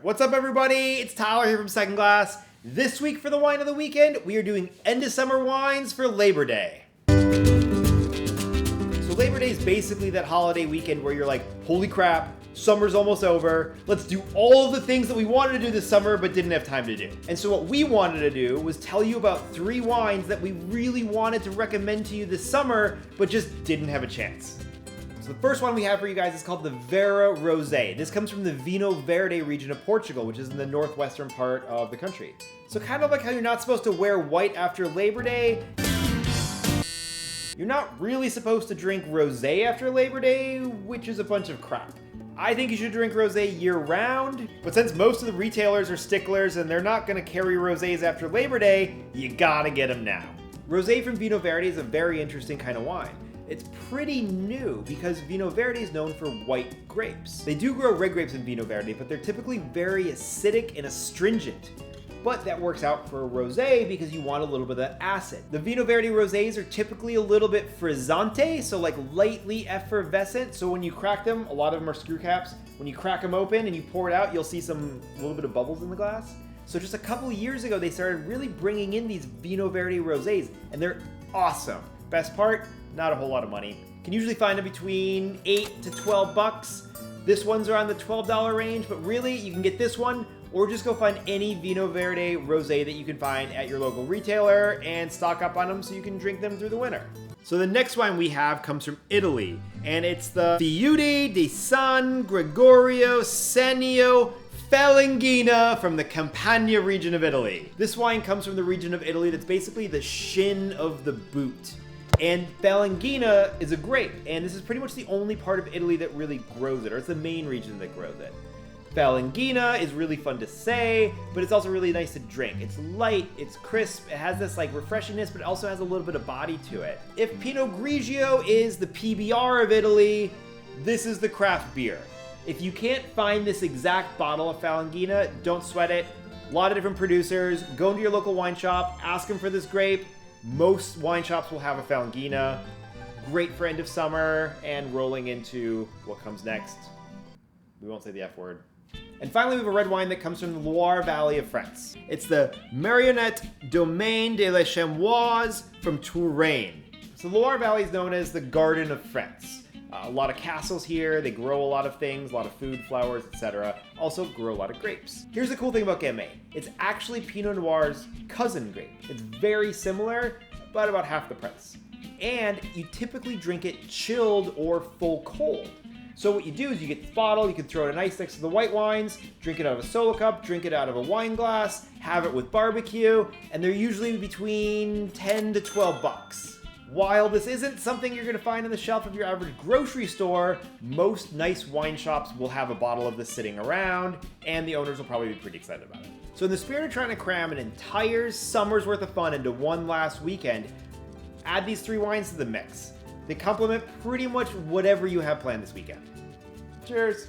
What's up, everybody? It's Tyler here from Second Glass. This week for the Wine of the Weekend, we are doing end of summer wines for Labor Day. So Labor Day is basically that holiday weekend where you're like, holy crap, summer's almost over. Let's do all the things that we wanted to do this summer but didn't have time to do. And so what we wanted to do was tell you about 3 wines that we really wanted to recommend to you this summer but just didn't have a chance. So the first one we have for you guys is called the Vera Rosé. This comes from the Vinho Verde region of Portugal, which is in the northwestern part of the country. So kind of like how you're not supposed to wear white after Labor Day, you're not really supposed to drink rosé after Labor Day, which is a bunch of crap. I think you should drink rosé year-round, but since most of the retailers are sticklers and they're not going to carry rosés after Labor Day, you gotta get them now. Rosé from Vinho Verde is a very interesting kind of wine. It's pretty new because Vinho Verde is known for white grapes. They do grow red grapes in Vinho Verde, but they're typically very acidic and astringent. But that works out for a rosé because you want a little bit of that acid. The Vinho Verde rosés are typically a little bit frizzante, so like lightly effervescent. So when you crack them, a lot of them are screw caps. When you crack them open and you pour it out, you'll see a little bit of bubbles in the glass. So just a couple years ago, they started really bringing in these Vinho Verde rosés, and they're awesome. Best part, not a whole lot of money. You can usually find them between $8 to $12. This one's around the $12 range, but really you can get this one or just go find any Vinho Verde rosé that you can find at your local retailer and stock up on them so you can drink them through the winter. So the next wine we have comes from Italy, and it's the Fiume di San Gregorio Senio Falanghina from the Campania region of Italy. This wine comes from the region of Italy that's basically the shin of the boot. And Falanghina is a grape, and this is pretty much the only part of Italy that really grows it, or it's the main region that grows it. Falanghina is really fun to say, but it's also really nice to drink. It's light, it's crisp, it has this like refreshingness, but it also has a little bit of body to it. If Pinot Grigio is the PBR of Italy, this is the craft beer. If you can't find this exact bottle of Falanghina, don't sweat it. A lot of different producers. Go into your local wine shop, ask them for this grape. Most wine shops will have a Falanghina. Great for end of summer and rolling into what comes next. We won't say the F word. And finally, we have a red wine that comes from the Loire Valley of France. It's the Marionette Domaine de la Chamoise from Touraine. So the Loire Valley is known as the Garden of France. A lot of castles here, they grow a lot of things, a lot of food, flowers, etc. Also grow a lot of grapes. Here's the cool thing about Gamay. It's actually Pinot Noir's cousin grape. It's very similar, but about half the price. And you typically drink it chilled or full cold. So what you do is you get this bottle, you can throw it in ice next to the white wines, drink it out of a solo cup, drink it out of a wine glass, have it with barbecue, and they're usually between 10 to 12 bucks. While this isn't something you're going to find on the shelf of your average grocery store, most nice wine shops will have a bottle of this sitting around, and the owners will probably be pretty excited about it. So in the spirit of trying to cram an entire summer's worth of fun into one last weekend, add these 3 wines to the mix. They complement pretty much whatever you have planned this weekend. Cheers!